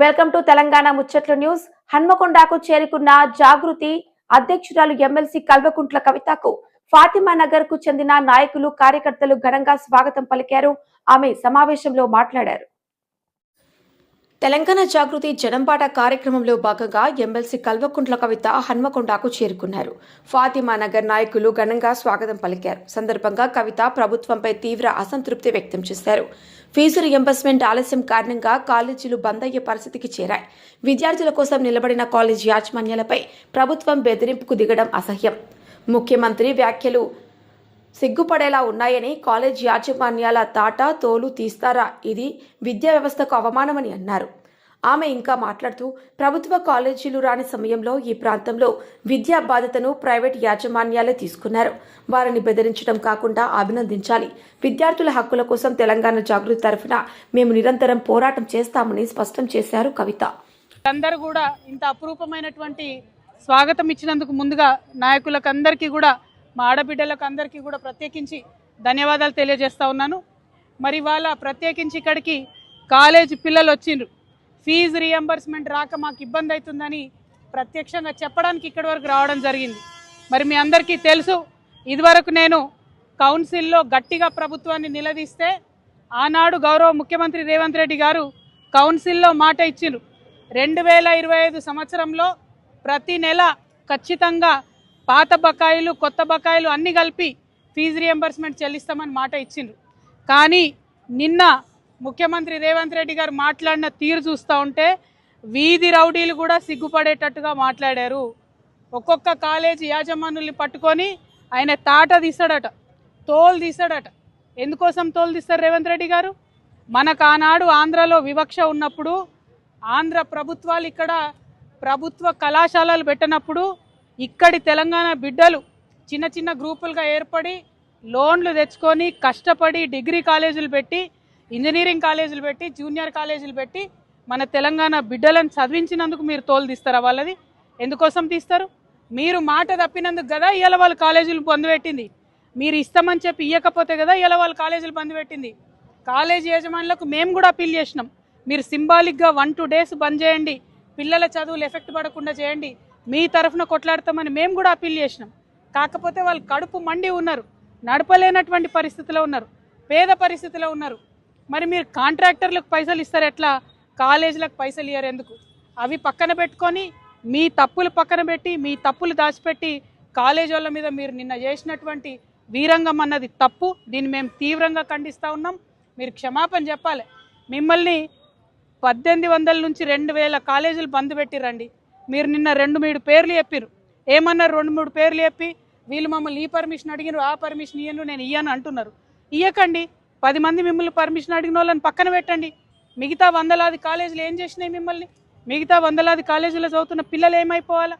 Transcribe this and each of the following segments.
Welcome to Telangana ముచ్చట్లు news. హన్మకొండకు చేరుకున్న జాగృతి అధ్యక్షురాలు ఎమ్మెల్సీ కల్వకుంట్ల కవితకు ఫాతిమా నగర్ కు చెందిన నాయకులు కార్యకర్తలు ఘనంగా స్వాగతం పలికారు. ఆమె సమావేశంలో మాట్లాడారు. తెలంగాణ జాగృతి జనంబాట కార్యక్రమంలో భాగంగా ఎమ్మెల్సీ కల్వకుంట్ల కవిత హన్మకొండకు చేరుకున్నారు. ఫాతిమా నగర్ నాయకులు ఘనంగా స్వాగతం పలికారు. సందర్భంగా కవిత ప్రభుత్వంపై తీవ్ర అసంతృప్తి వ్యక్తం చేశారు. ఫీజు రియంబర్స్మెంట్ ఆలస్యం కారణంగా కాలేజీలు బంద్ అయ్యే పరిస్థితికి చేరాయి. విద్యార్థుల కోసం నిలబడిన కాలేజీ యాజమాన్యాలపై ప్రభుత్వం బెదిరింపుకు దిగడం అసహ్యం. ముఖ్యమంత్రి వ్యాఖ్యలు సిగ్గుపడేలా ఉన్నాయని, కాలేజ్ యాజమాన్యాల తాట తోలు తీస్తారా, ఇది విద్యా వ్యవస్థకు అవమానమని అన్నారు. ఆమె ఇంకా మాట్లాడుతూ ప్రభుత్వ కాలేజీలు రాని సమయంలో ఈ ప్రాంతంలో విద్యా బాధ్యతను ప్రైవేట్ యాజమాన్యాలే తీసుకున్నారు. వారిని బెదిరించడం కాకుండా అభినందించాలి. విద్యార్థుల హక్కుల కోసం తెలంగాణ జాగృతి తరఫున మేము నిరంతరం పోరాటం చేస్తామని స్పష్టం చేశారు కవిత. అందరూ కూడా ఇంత అపురూపమైనటువంటి స్వాగతం ఇచ్చినందుకు ముందుగా నాయకులకు అందరికీ కూడా, మా ఆడబిడ్డలకు అందరికీ కూడా ప్రత్యేకించి ధన్యవాదాలు తెలియజేస్తా ఉన్నాను. మరి వాళ్ళ ప్రత్యేకించి ఇక్కడికి కాలేజీ పిల్లలు వచ్చిండ్రు. ఫీజు రియంబర్స్మెంట్ రాక మాకు ఇబ్బంది అవుతుందని ప్రత్యక్షంగా చెప్పడానికి ఇక్కడి వరకు రావడం జరిగింది. మరి మీ అందరికీ తెలుసు, ఇదివరకు నేను కౌన్సిల్లో గట్టిగా ప్రభుత్వాన్ని నిలదీస్తే ఆనాడు గౌరవ ముఖ్యమంత్రి రేవంత్ రెడ్డి గారు కౌన్సిల్లో మాట ఇచ్చిండ్రు. 2025 సంవత్సరంలో ప్రతి నెల ఖచ్చితంగా పాత బకాయిలు కొత్త బకాయిలు అన్నీ కలిపి ఫీజు రియంబర్స్మెంట్ చెల్లిస్తామని మాట ఇచ్చిండ్రు. కానీ నిన్న ముఖ్యమంత్రి రేవంత్ రెడ్డి గారు మాట్లాడిన తీరు చూస్తూ ఉంటే వీధి రౌడీలు కూడా సిగ్గుపడేటట్టుగా మాట్లాడారు. ఒక్కొక్క కాలేజీ యాజమానుల్ని పట్టుకొని ఆయన తాట తీస్తాడట, తోలు తీస్తాడట. ఎందుకోసం తోలు తీస్తారు రేవంత్ రెడ్డి గారు? మనకు ఆనాడు ఆంధ్రలో వివక్ష ఉన్నప్పుడు, ఆంధ్ర ప్రభుత్వాలు ఇక్కడ ప్రభుత్వ కళాశాలలు పెట్టినప్పుడు ఇక్కడి తెలంగాణ బిడ్డలు చిన్న చిన్న గ్రూపులుగా ఏర్పడి లోన్లు తెచ్చుకొని కష్టపడి డిగ్రీ కాలేజీలు పెట్టి, ఇంజనీరింగ్ కాలేజీలు పెట్టి, జూనియర్ కాలేజీలు పెట్టి మన తెలంగాణ బిడ్డలను చదివించినందుకు మీరు తోలు తీస్తారా వాళ్ళది? ఎందుకోసం తీస్తారు? మీరు మాట తప్పినందుకు కదా ఇవాళ వాళ్ళు కాలేజీలు బంద్ పెట్టింది. మీరు ఇస్తామని చెప్పి ఇవ్వకపోతే కదా ఇవాళ వాళ్ళు కాలేజీలు బంద్ పెట్టింది. కాలేజీ యజమానులకు మేము కూడా అప్పీల్ చేసినాం. మీరు సింబాలిక్గా 1-2 డేస్ బంద్ చేయండి, పిల్లల చదువులు ఎఫెక్ట్ పడకుండా చేయండి, మీ తరఫున కొట్లాడతామని మేము కూడా అప్పీల్ చేసినాం. కాకపోతే వాళ్ళు కడుపు మండి ఉన్నారు, నడపలేనటువంటి పరిస్థితిలో ఉన్నారు, పేద పరిస్థితిలో ఉన్నారు. మరి మీరు కాంట్రాక్టర్లకు పైసలు ఇస్తారు ఎట్లా, కాలేజీలకు పైసలు ఇయ్యారు ఎందుకు? అవి పక్కన పెట్టుకొని మీ తప్పులు పక్కన పెట్టి, మీ తప్పులు దాచిపెట్టి కాలేజీ వాళ్ళ మీద మీరు నిన్న చేసినటువంటి వీరంగం అన్నది తప్పు. దీన్ని మేము తీవ్రంగా ఖండిస్తూ ఉన్నాం. మీరు క్షమాపణ చెప్పాలి. మిమ్మల్ని 1800 నుంచి 2000 కాలేజీలు బంద్ పెట్టిరండి. మీరు నిన్న 2-3 పేర్లు చెప్పారు. ఏమన్నారు? 2-3 పేర్లు చెప్పి వీళ్ళు మమ్మల్ని ఈ పర్మిషన్ అడిగినారు, ఆ పర్మిషన్ ఇయ్యను, నేను ఇయ్యను అంటున్నారు. ఇయ్యకండి. 10 మంది మిమ్మల్ని పర్మిషన్ అడిగిన వాళ్ళని పక్కన పెట్టండి. మిగతా 100లాది కాలేజీలు ఏం చేసినాయి మిమ్మల్ని? మిగతా 100లాది కాలేజీలో చదువుతున్న పిల్లలు ఏమైపోవాలా,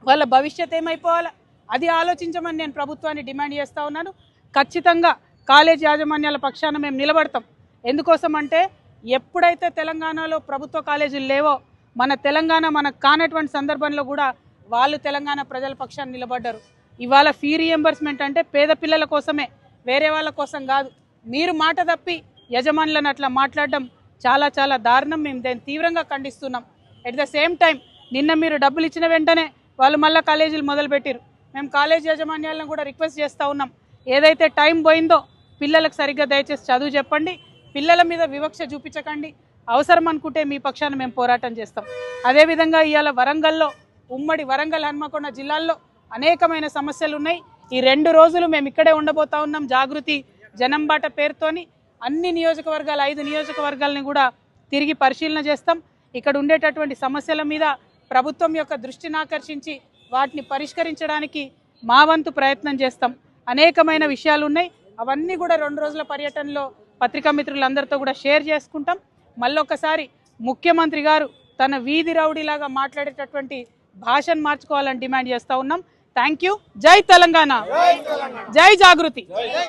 వాళ్ళ భవిష్యత్ ఏమైపోవాలా, అది ఆలోచించమని నేను ప్రభుత్వాన్ని డిమాండ్ చేస్తూ ఉన్నాను. ఖచ్చితంగా కాలేజ్ యాజమాన్యాల పక్షాన మేము నిలబడతాం. ఎందుకోసం అంటే ఎప్పుడైతే తెలంగాణలో ప్రభుత్వ కాలేజీలు లేవో, మన తెలంగాణ మనకు కానటువంటి సందర్భంలో కూడా వాళ్ళు తెలంగాణ ప్రజల పక్షాన్ని నిలబడ్డారు. ఇవాళ ఫీ రియంబర్స్మెంట్ అంటే పేద పిల్లల కోసమే, వేరే వాళ్ళ కోసం కాదు. మీరు మాట తప్పి యజమానులను అట్లా మాట్లాడడం చాలా చాలా దారుణం. మేము దాన్ని తీవ్రంగా ఖండిస్తున్నాం. ఎట్ ద సేమ్ టైం నిన్న మీరు డబ్బులు ఇచ్చిన వెంటనే వాళ్ళు మళ్ళీ కాలేజీలు మొదలుపెట్టారు. మేము కాలేజ్ యాజమాన్యాలను కూడా రిక్వెస్ట్ చేస్తూ ఉన్నాం, ఏదైతే టైం పోయిందో పిల్లలకు సరిగ్గా దయచేసి చదువు చెప్పండి, పిల్లల మీద వివక్ష చూపించకండి. అవసరం అనుకుంటే మీ పక్షాన మేము పోరాటం చేస్తాం. అదేవిధంగా ఇవాళ వరంగల్లో, ఉమ్మడి వరంగల్ హన్మకొండ జిల్లాల్లో అనేకమైన సమస్యలు ఉన్నాయి. ఈ 2 రోజులు మేము ఇక్కడే ఉండబోతా ఉన్నాం. జాగృతి జనంబాట పేరుతోని అన్ని నియోజకవర్గాలు, 5 నియోజకవర్గాలని కూడా తిరిగి పరిశీలన చేస్తాం. ఇక్కడ ఉండేటటువంటి సమస్యల మీద ప్రభుత్వం యొక్క దృష్టిని ఆకర్షించి వాటిని పరిష్కరించడానికి మా వంతు ప్రయత్నం చేస్తాం. అనేకమైన విషయాలు ఉన్నాయి. అవన్నీ కూడా 2 రోజుల పర్యటనలో పత్రికా మిత్రులందరితో కూడా షేర్ చేసుకుంటాం. మళ్ళొకసారి ముఖ్యమంత్రి గారు తన వీధి రౌడీలాగా మాట్లాడేటటువంటి భాషను మార్చుకోవాలని డిమాండ్ చేస్తూ ఉన్నాం. Thank you. జై తెలంగాణ, జై జాగృతి.